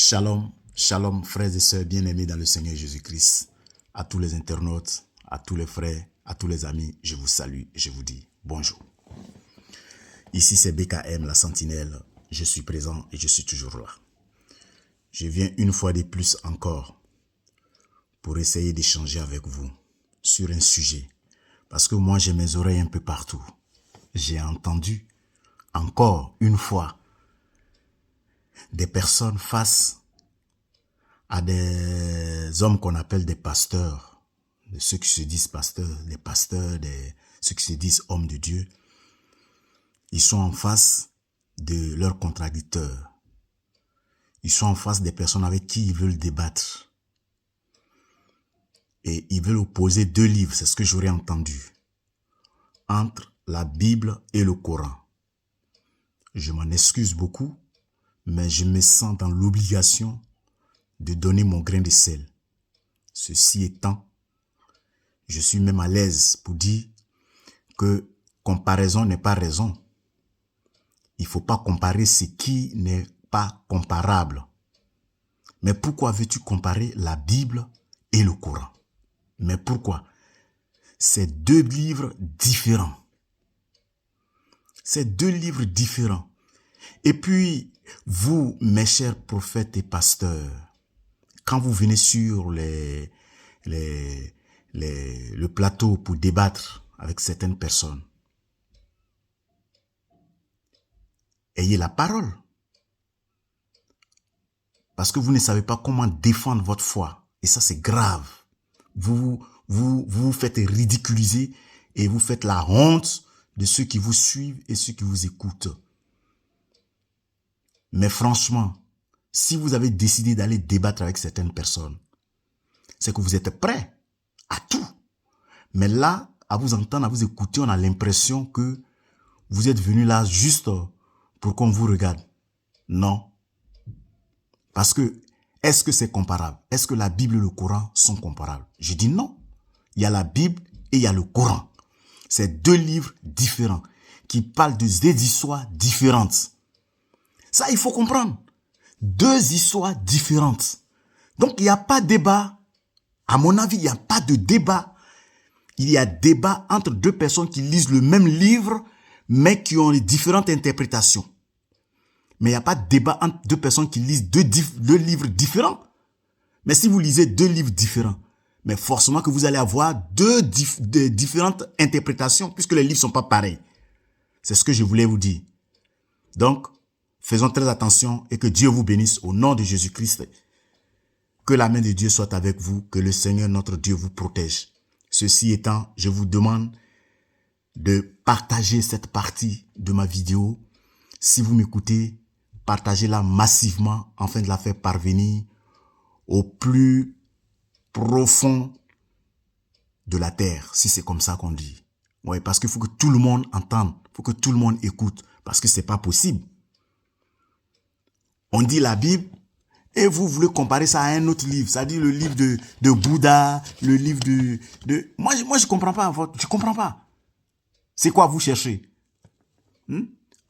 Shalom, shalom, frères et sœurs bien-aimés dans le Seigneur Jésus-Christ. À tous les internautes, à tous les frères, à tous les amis, je vous salue et je vous dis bonjour. Ici c'est BKM, la sentinelle. Je suis présent et je suis toujours là. Je viens une fois de plus encore pour essayer d'échanger avec vous sur un sujet. Parce que moi j'ai mes oreilles un peu partout. J'ai entendu encore une fois des personnes face à des hommes qu'on appelle des pasteurs, de ceux qui se disent pasteurs, ceux qui se disent hommes de Dieu. Ils sont en face de leurs contradicteurs. Ils sont en face des personnes avec qui ils veulent débattre. Et ils veulent opposer deux livres, c'est ce que j'aurais entendu, entre la Bible et le Coran. Je m'en excuse beaucoup, mais je me sens dans l'obligation de donner mon grain de sel. Ceci étant, je suis même à l'aise pour dire que comparaison n'est pas raison. Il ne faut pas comparer ce qui n'est pas comparable. Mais pourquoi veux-tu comparer la Bible et le Coran? Mais pourquoi? C'est deux livres différents. C'est deux livres différents. Et puis, vous, mes chers prophètes et pasteurs, quand vous venez sur le plateau pour débattre avec certaines personnes, ayez la parole. Parce que vous ne savez pas comment défendre votre foi. Et ça, c'est grave. Vous vous faites ridiculiser et vous faites la honte de ceux qui vous suivent et ceux qui vous écoutent. Mais franchement, si vous avez décidé d'aller débattre avec certaines personnes, c'est que vous êtes prêts à tout. Mais là, à vous entendre, à vous écouter, on a l'impression que vous êtes venu là juste pour qu'on vous regarde. Non. Parce que, est-ce que c'est comparable? Est-ce que la Bible et le Coran sont comparables? Je dis non. Il y a la Bible et il y a le Coran. C'est deux livres différents qui parlent de deux histoires différentes. Ça, il faut comprendre. Deux histoires différentes. Donc, il n'y a pas de débat. À mon avis, il n'y a pas de débat. Il y a débat entre deux personnes qui lisent le même livre, mais qui ont les différentes interprétations. Mais il n'y a pas de débat entre deux personnes qui lisent deux livres différents. Mais si vous lisez deux livres différents, mais forcément que vous allez avoir deux différentes interprétations, puisque les livres ne sont pas pareils. C'est ce que je voulais vous dire. Donc, faisons très attention et que Dieu vous bénisse au nom de Jésus-Christ. Que la main de Dieu soit avec vous, que le Seigneur notre Dieu vous protège. Ceci étant, je vous demande de partager cette partie de ma vidéo. Si vous m'écoutez, partagez-la massivement afin de la faire parvenir au plus profond de la terre, si c'est comme ça qu'on dit. Oui, parce qu'il faut que tout le monde entende, il faut que tout le monde écoute, parce que c'est pas possible. On dit la Bible, et vous voulez comparer ça à un autre livre, c'est-à-dire le livre de Bouddha, le livre de... Moi, je comprends pas, je comprends pas. C'est quoi vous cherchez?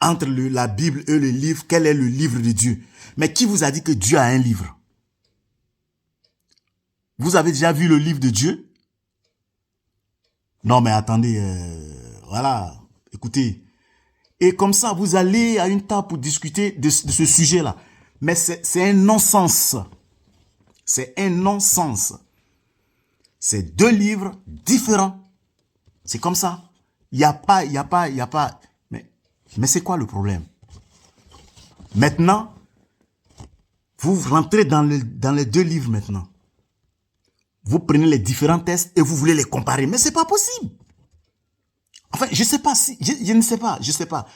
Entre la Bible et le livre, quel est le livre de Dieu? Mais qui vous a dit que Dieu a un livre? Vous avez déjà vu le livre de Dieu? Non, mais attendez, voilà, écoutez. Et comme ça, vous allez à une table pour discuter de ce sujet-là. Mais c'est un non-sens. C'est un non-sens. C'est deux livres différents. C'est comme ça. Il n'y a pas. Mais c'est quoi le problème? Maintenant, vous rentrez dans les deux livres maintenant. Vous prenez les différents textes et vous voulez les comparer. Mais c'est pas possible. Enfin, je sais pas si, je ne sais pas, je sais pas.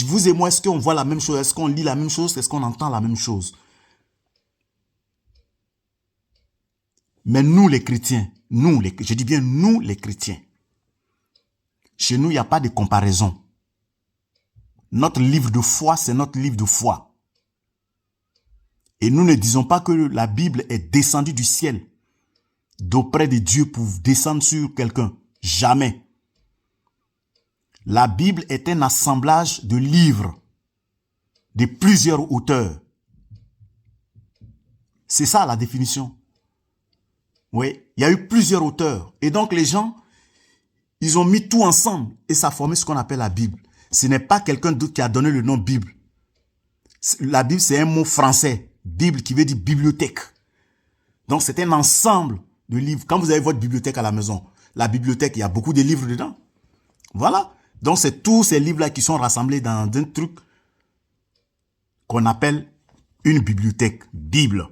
Vous et moi, est-ce qu'on voit la même chose? Est-ce qu'on lit la même chose? Est-ce qu'on entend la même chose? Mais nous, les chrétiens, je dis bien nous, les chrétiens, chez nous, il n'y a pas de comparaison. Notre livre de foi, c'est notre livre de foi. Et nous ne disons pas que la Bible est descendue du ciel, d'auprès de Dieu pour descendre sur quelqu'un. Jamais. La Bible est un assemblage de livres de plusieurs auteurs. C'est ça la définition. Oui, il y a eu plusieurs auteurs. Et donc les gens, ils ont mis tout ensemble et ça a formé ce qu'on appelle la Bible. Ce n'est pas quelqu'un d'autre qui a donné le nom Bible. La Bible, c'est un mot français. Bible qui veut dire bibliothèque. Donc c'est un ensemble de livres. Quand vous avez votre bibliothèque à la maison, la bibliothèque, il y a beaucoup de livres dedans. Voilà. Donc c'est tous ces livres-là qui sont rassemblés dans un truc qu'on appelle une bibliothèque, Bible.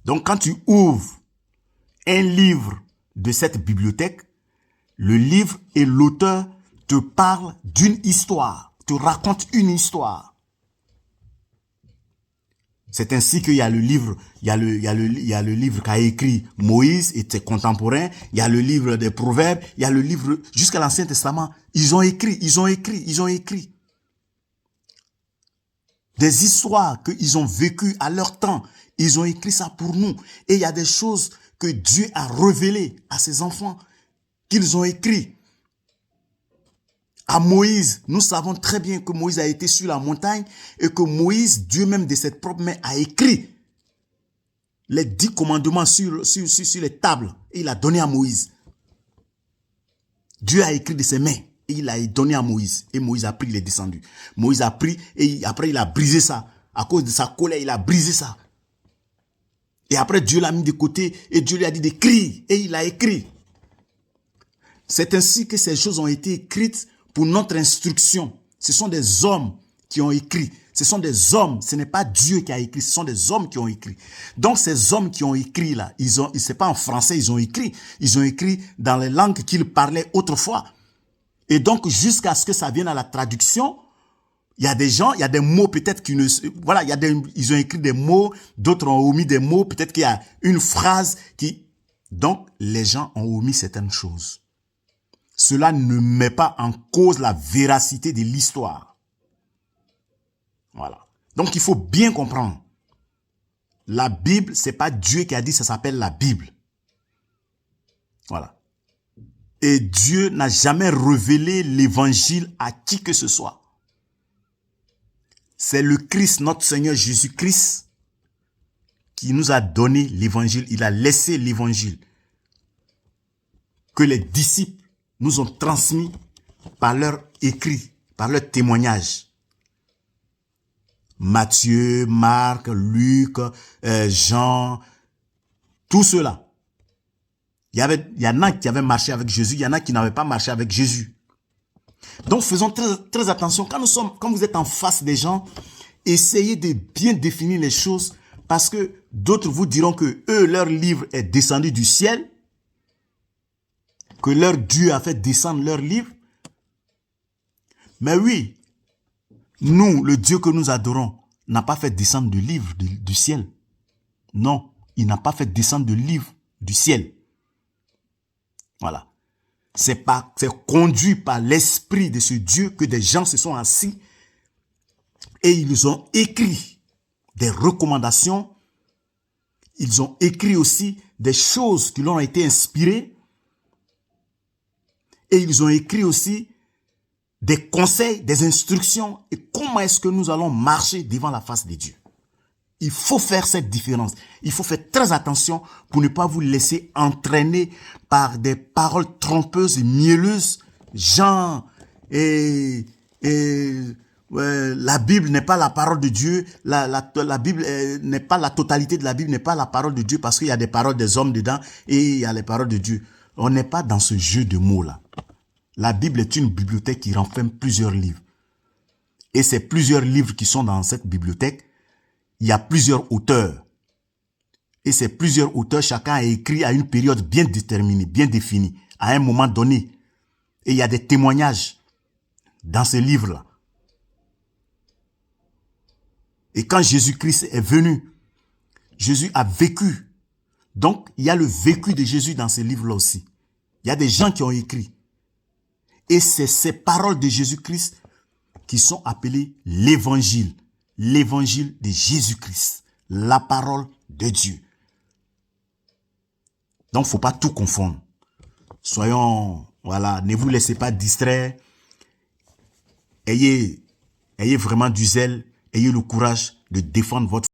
Donc quand tu ouvres un livre de cette bibliothèque, le livre et l'auteur te parlent d'une histoire, te racontent une histoire. C'est ainsi qu'il y a le livre, il y a le livre qu'a écrit Moïse et ses contemporains, il y a le livre des Proverbes, il y a le livre jusqu'à l'Ancien Testament. Ils ont écrit. Des histoires qu'ils ont vécues à leur temps. Ils ont écrit ça pour nous. Et il y a des choses que Dieu a révélées à ses enfants qu'ils ont écrit. À Moïse, nous savons très bien que Moïse a été sur la montagne et que Moïse, Dieu même de cette propre main, a écrit les 10 commandements sur les tables et il a donné à Moïse. Dieu a écrit de ses mains et il a donné à Moïse. Et Moïse a pris, il est descendu. Moïse a pris et après il a brisé ça. À cause de sa colère, il a brisé ça. Et après Dieu l'a mis de côté et Dieu lui a dit d'écrire et il a écrit. C'est ainsi que ces choses ont été écrites pour notre instruction. Ce sont des hommes qui ont écrit. Ce sont des hommes. Ce n'est pas Dieu qui a écrit. Ce sont des hommes qui ont écrit. Donc, ces hommes qui ont écrit là, c'est pas en français, ils ont écrit. Ils ont écrit dans les langues qu'ils parlaient autrefois. Et donc, jusqu'à ce que ça vienne à la traduction, il y a des gens, il y a des mots peut-être qui ne, voilà, ils ont écrit des mots, d'autres ont omis des mots. Peut-être qu'il y a une phrase qui, donc, les gens ont omis certaines choses. Cela ne met pas en cause la véracité de l'histoire. Voilà. Donc, il faut bien comprendre. La Bible, c'est pas Dieu qui a dit ça s'appelle la Bible. Voilà. Et Dieu n'a jamais révélé l'évangile à qui que ce soit. C'est le Christ, notre Seigneur Jésus-Christ, qui nous a donné l'évangile. Il a laissé l'évangile que les disciples nous ont transmis par leur écrit, par leur témoignage. Matthieu, Marc, Luc, Jean, tous ceux-là. Il y en a qui avaient marché avec Jésus, il y en a qui n'avaient pas marché avec Jésus. Donc faisons très attention. Quand vous êtes en face des gens, essayez de bien définir les choses parce que d'autres vous diront que leur livre est descendu du ciel, que leur Dieu a fait descendre leur livre. Mais oui, nous, le Dieu que nous adorons, n'a pas fait descendre de livre du ciel. Non, il n'a pas fait descendre de livre du ciel. Voilà. C'est conduit par l'esprit de ce Dieu que des gens se sont assis et ils ont écrit des recommandations. Ils ont écrit aussi des choses qui leur ont été inspirées. Et ils ont écrit aussi des conseils, des instructions et comment est-ce que nous allons marcher devant la face de Dieu. Il faut faire cette différence. Il faut faire très attention pour ne pas vous laisser entraîner par des paroles trompeuses et mielleuses. Genre, la Bible n'est pas la parole de Dieu. La Bible n'est pas la totalité de la Bible, n'est pas la parole de Dieu parce qu'il y a des paroles des hommes dedans et il y a les paroles de Dieu. On n'est pas dans ce jeu de mots-là. La Bible est une bibliothèque qui renferme plusieurs livres. Et ces plusieurs livres qui sont dans cette bibliothèque, il y a plusieurs auteurs. Et ces plusieurs auteurs, chacun a écrit à une période bien déterminée, bien définie, à un moment donné. Et il y a des témoignages dans ces livres-là. Et quand Jésus-Christ est venu, Jésus a vécu. Donc, il y a le vécu de Jésus dans ces livres-là aussi. Il y a des gens qui ont écrit. Et c'est ces paroles de Jésus-Christ qui sont appelées l'évangile. L'évangile de Jésus-Christ. La parole de Dieu. Donc, faut pas tout confondre. Soyons, voilà, ne vous laissez pas distraire. Ayez vraiment du zèle. Ayez le courage de défendre votre